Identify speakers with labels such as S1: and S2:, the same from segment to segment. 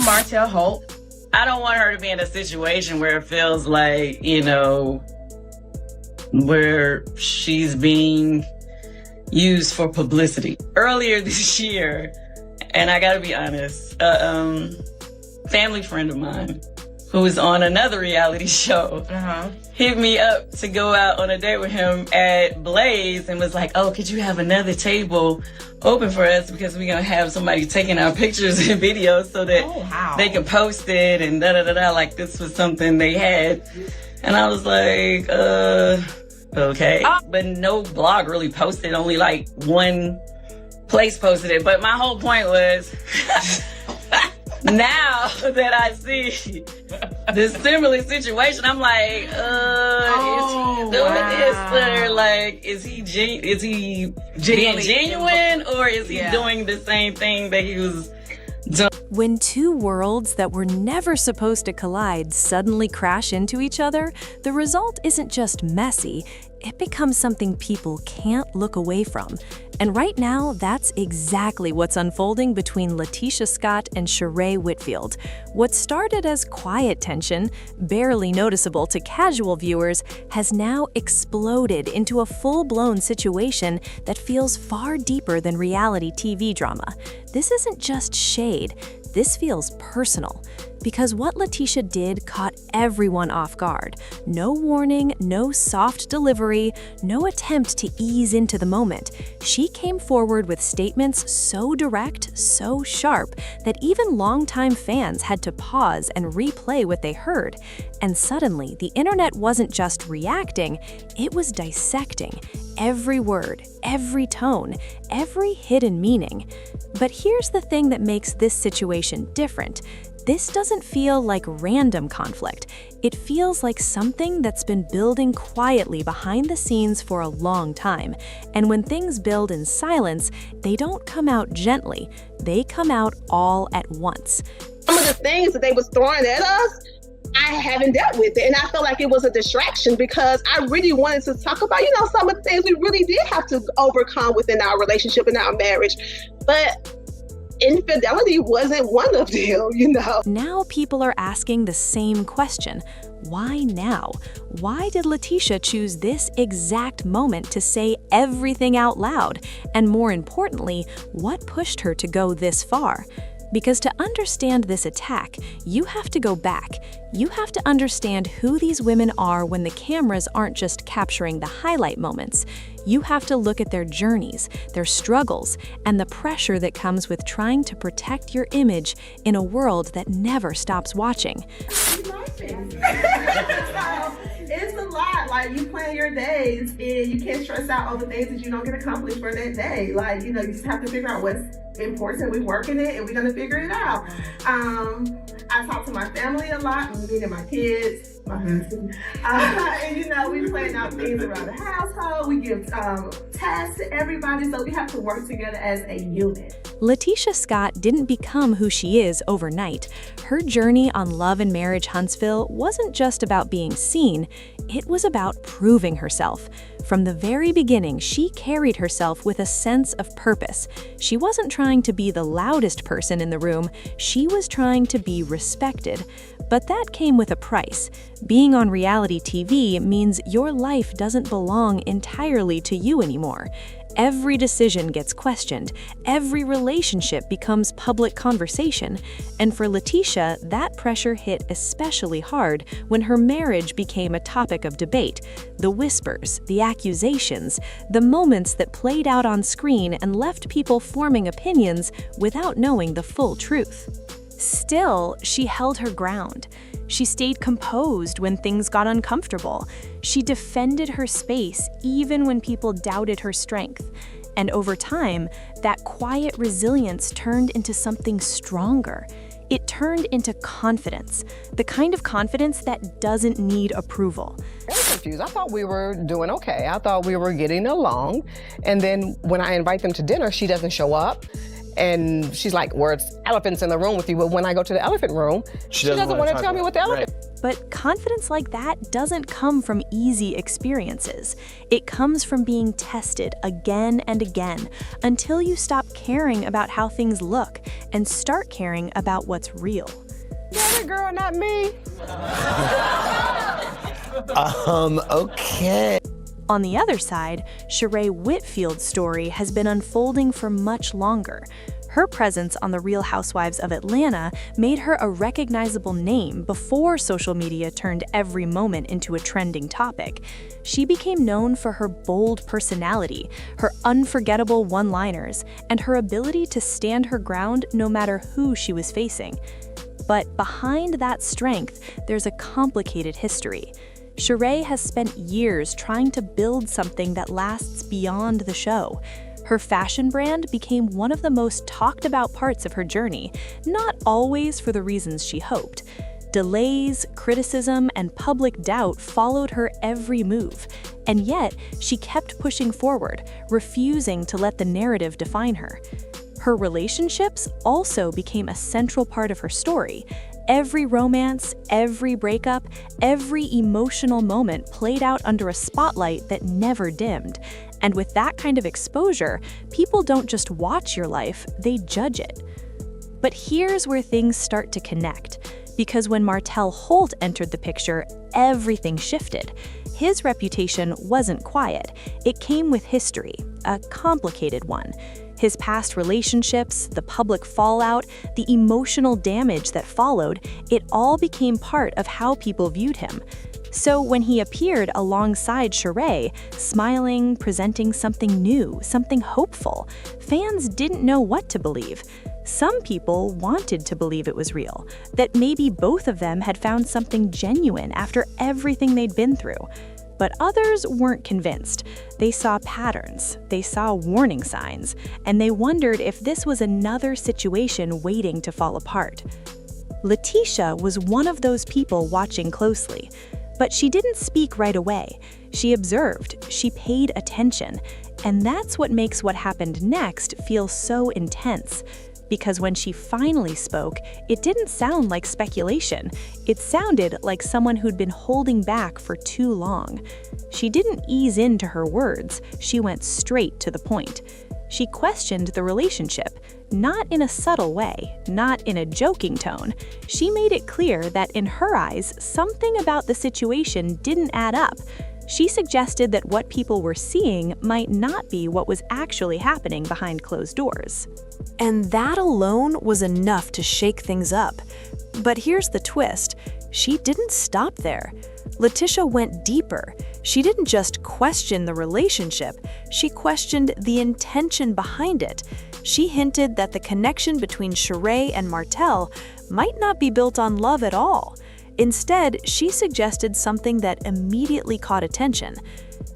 S1: Martell Holt. I don't want her to be in a situation where it feels like, where she's being used for publicity. Earlier this year, and I gotta be honest, a family friend of mine who was on another reality show hit me up to go out on a date with him at Blaze and was like, oh, could you have another table open for us because we're going to have somebody taking our pictures and videos so that they can post it and da-da-da-da, like this was something they had. And I was like, okay. But no blog really posted, only like one place posted it. But my whole point was, now that I see this similar situation, I'm like, is he doing this? Or like, is he being genuine? Or is he doing the same thing that he was doing?
S2: When two worlds that were never supposed to collide suddenly crash into each other, the result isn't just messy, it becomes something people can't look away from. And right now, that's exactly what's unfolding between LaTisha Scott and Shereé Whitfield. What started as quiet tension, barely noticeable to casual viewers, has now exploded into a full-blown situation that feels far deeper than reality TV drama. This isn't just shade, this feels personal. Because what LaTisha did caught everyone off guard. No warning, no soft delivery, no attempt to ease into the moment. She came forward with statements so direct, so sharp, that even longtime fans had to pause and replay what they heard. And suddenly, the internet wasn't just reacting, it was dissecting every word, every tone, every hidden meaning. But here's the thing that makes this situation different. This doesn't feel like random conflict. It feels like something that's been building quietly behind the scenes for a long time. And when things build in silence, they don't come out gently. They come out all at once.
S3: Some of the things that they was throwing at us, I haven't dealt with it. And I felt like it was a distraction because I really wanted to talk about, some of the things we really did have to overcome within our relationship and our marriage. But infidelity wasn't one of them,
S2: Now people are asking the same question. Why now? Why did LaTisha choose this exact moment to say everything out loud? And more importantly, what pushed her to go this far? Because to understand this attack, you have to go back. You have to understand who these women are when the cameras aren't just capturing the highlight moments. You have to look at their journeys, their struggles, and the pressure that comes with trying to protect your image in a world that never stops watching.
S4: It's a lot. Like, you plan your days and you can't stress out over things that you don't get accomplished for that day. Like, you just have to figure out what's important. We're working it and we're going to figure it out. I talk to my family a lot, me and my kids, my husband. And we plan out things around the household. We give tasks to everybody, so we have to work together as a unit.
S2: LaTisha Scott didn't become who she is overnight. Her journey on Love and Marriage Huntsville wasn't just about being seen, it was about proving herself. From the very beginning, she carried herself with a sense of purpose. She wasn't trying to be the loudest person in the room, she was trying to be respected. But that came with a price. Being on reality TV means your life doesn't belong entirely to you anymore. Every decision gets questioned. Every relationship becomes public conversation. And for LaTisha, that pressure hit especially hard when her marriage became a topic of debate. The whispers, the accusations, the moments that played out on screen and left people forming opinions without knowing the full truth. Still, she held her ground. She stayed composed when things got uncomfortable. She defended her space even when people doubted her strength. And over time, that quiet resilience turned into something stronger. It turned into confidence, the kind of confidence that doesn't need approval.
S5: I was confused. I thought we were doing okay. I thought we were getting along. And then when I invite them to dinner, she doesn't show up. And she's like, "Words, elephants in the room with you." But when I go to the elephant room, she doesn't want to tell me what the elephant.
S2: But confidence like that doesn't come from easy experiences. It comes from being tested again and again until you stop caring about how things look and start caring about what's real.
S5: Yeah, girl, not me.
S6: Okay.
S2: On the other side, Shereé Whitfield's story has been unfolding for much longer. Her presence on The Real Housewives of Atlanta made her a recognizable name before social media turned every moment into a trending topic. She became known for her bold personality, her unforgettable one-liners, and her ability to stand her ground no matter who she was facing. But behind that strength, there's a complicated history. Shereé has spent years trying to build something that lasts beyond the show. Her fashion brand became one of the most talked about parts of her journey, not always for the reasons she hoped. Delays, criticism, and public doubt followed her every move, and yet she kept pushing forward, refusing to let the narrative define her. Her relationships also became a central part of her story. Every romance, every breakup, every emotional moment played out under a spotlight that never dimmed. And with that kind of exposure, people don't just watch your life, they judge it. But here's where things start to connect. Because when Martell Holt entered the picture, everything shifted. His reputation wasn't quiet. It came with history, a complicated one. His past relationships, the public fallout, the emotional damage that followed, it all became part of how people viewed him. So when he appeared alongside Shereé, smiling, presenting something new, something hopeful, fans didn't know what to believe. Some people wanted to believe it was real, that maybe both of them had found something genuine after everything they'd been through. But others weren't convinced. They saw patterns, they saw warning signs, and they wondered if this was another situation waiting to fall apart. LaTisha was one of those people watching closely, but she didn't speak right away. She observed, she paid attention, and that's what makes what happened next feel so intense. Because when she finally spoke, it didn't sound like speculation. It sounded like someone who'd been holding back for too long. She didn't ease into her words, she went straight to the point. She questioned the relationship, not in a subtle way, not in a joking tone. She made it clear that in her eyes, something about the situation didn't add up. She suggested that what people were seeing might not be what was actually happening behind closed doors. And that alone was enough to shake things up. But here's the twist. She didn't stop there. LaTisha went deeper. She didn't just question the relationship, she questioned the intention behind it. She hinted that the connection between Shereé and Martell might not be built on love at all. Instead, she suggested something that immediately caught attention,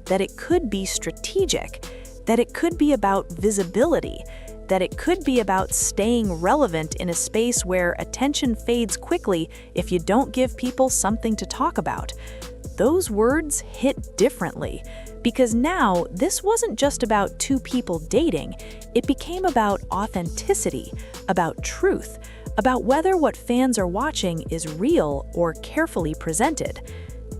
S2: that it could be strategic, that it could be about visibility, that it could be about staying relevant in a space where attention fades quickly if you don't give people something to talk about. Those words hit differently, because now this wasn't just about two people dating, it became about authenticity, about truth, about whether what fans are watching is real or carefully presented.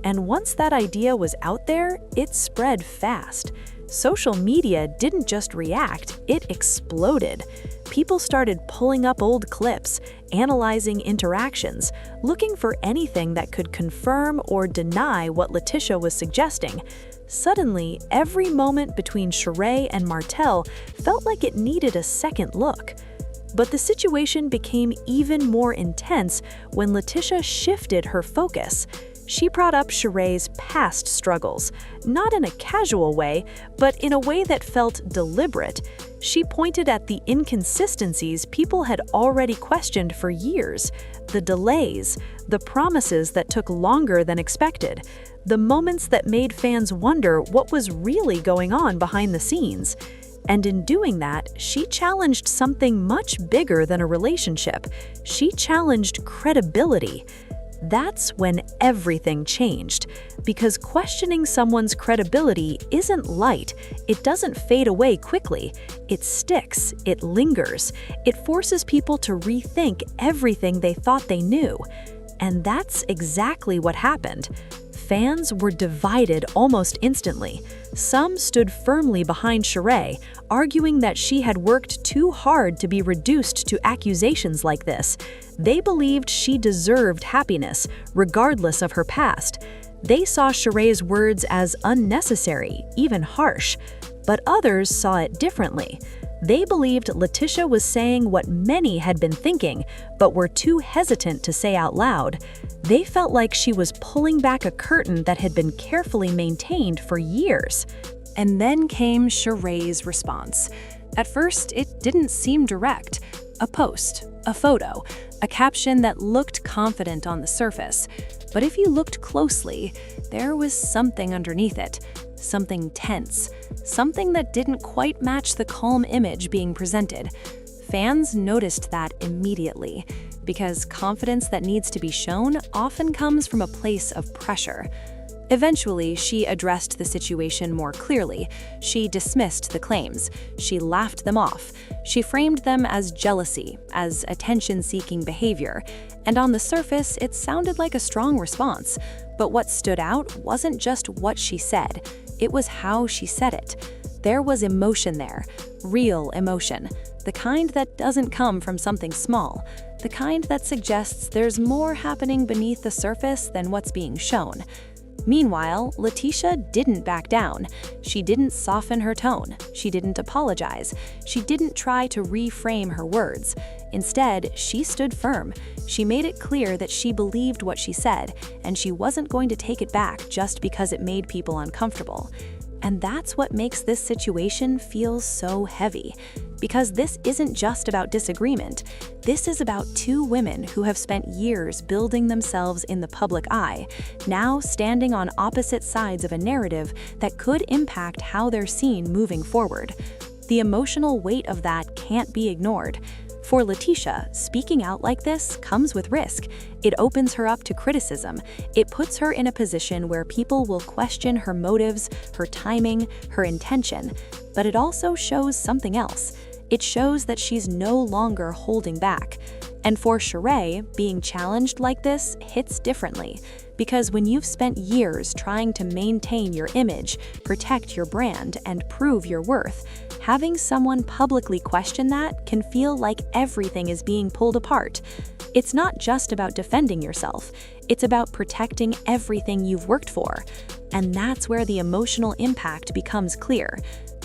S2: And once that idea was out there, it spread fast. Social media didn't just react, it exploded. People started pulling up old clips, analyzing interactions, looking for anything that could confirm or deny what LaTisha was suggesting. Suddenly, every moment between Shereé and Martell felt like it needed a second look. But the situation became even more intense when LaTisha shifted her focus. She brought up Shereé's past struggles, not in a casual way, but in a way that felt deliberate. She pointed at the inconsistencies people had already questioned for years, the delays, the promises that took longer than expected, the moments that made fans wonder what was really going on behind the scenes. And in doing that, she challenged something much bigger than a relationship. She challenged credibility. That's when everything changed. Because questioning someone's credibility isn't light. It doesn't fade away quickly. It sticks. It lingers. It forces people to rethink everything they thought they knew. And that's exactly what happened. Fans were divided almost instantly. Some stood firmly behind Shereé, arguing that she had worked too hard to be reduced to accusations like this. They believed she deserved happiness, regardless of her past. They saw Shereé's words as unnecessary, even harsh. But others saw it differently. They believed LaTisha was saying what many had been thinking, but were too hesitant to say out loud. They felt like she was pulling back a curtain that had been carefully maintained for years. And then came Shereé's response. At first, it didn't seem direct. A post, a photo, a caption that looked confident on the surface. But if you looked closely, there was something underneath it. Something tense, something that didn't quite match the calm image being presented. Fans noticed that immediately, because confidence that needs to be shown often comes from a place of pressure. Eventually, she addressed the situation more clearly. She dismissed the claims. She laughed them off. She framed them as jealousy, as attention-seeking behavior. And on the surface, it sounded like a strong response. But what stood out wasn't just what she said. It was how she said it. There was emotion there, real emotion, the kind that doesn't come from something small, the kind that suggests there's more happening beneath the surface than what's being shown. Meanwhile, LaTisha didn't back down. She didn't soften her tone. She didn't apologize. She didn't try to reframe her words. Instead, she stood firm. She made it clear that she believed what she said, and she wasn't going to take it back just because it made people uncomfortable. And that's what makes this situation feel so heavy. Because this isn't just about disagreement. This is about two women who have spent years building themselves in the public eye, now standing on opposite sides of a narrative that could impact how they're seen moving forward. The emotional weight of that can't be ignored. For LaTisha, speaking out like this comes with risk. It opens her up to criticism. It puts her in a position where people will question her motives, her timing, her intention. But it also shows something else. It shows that she's no longer holding back. And for Shereé, being challenged like this hits differently. Because when you've spent years trying to maintain your image, protect your brand, and prove your worth, having someone publicly question that can feel like everything is being pulled apart. It's not just about defending yourself. It's about protecting everything you've worked for. And that's where the emotional impact becomes clear.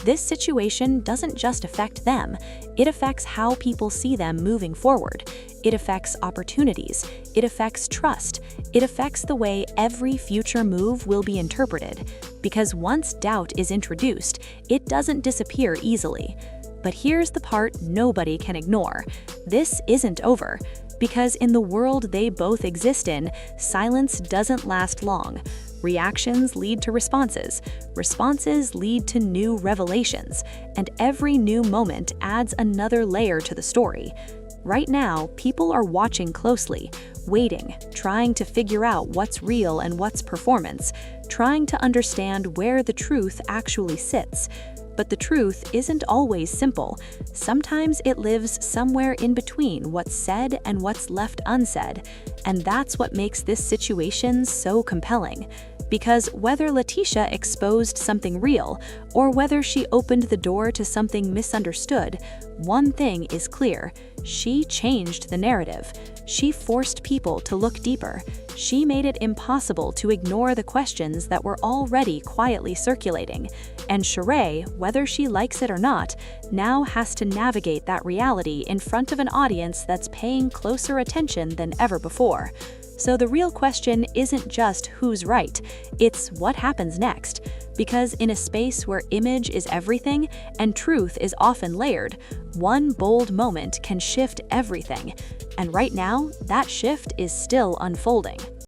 S2: This situation doesn't just affect them. It affects how people see them moving forward. It affects opportunities. It affects trust. It affects the way every future move will be interpreted. Because once doubt is introduced, it doesn't disappear easily. But here's the part nobody can ignore. This isn't over. Because in the world they both exist in, silence doesn't last long. Reactions lead to responses. Responses lead to new revelations. And every new moment adds another layer to the story. Right now, people are watching closely, waiting, trying to figure out what's real and what's performance, trying to understand where the truth actually sits. But the truth isn't always simple. Sometimes it lives somewhere in between what's said and what's left unsaid. And that's what makes this situation so compelling. Because whether LaTisha exposed something real, or whether she opened the door to something misunderstood, one thing is clear: she changed the narrative. She forced people to look deeper. She made it impossible to ignore the questions that were already quietly circulating. And Shereé, whether she likes it or not, now has to navigate that reality in front of an audience that's paying closer attention than ever before. So the real question isn't just who's right, it's what happens next. Because in a space where image is everything and truth is often layered, one bold moment can shift everything. And right now, that shift is still unfolding.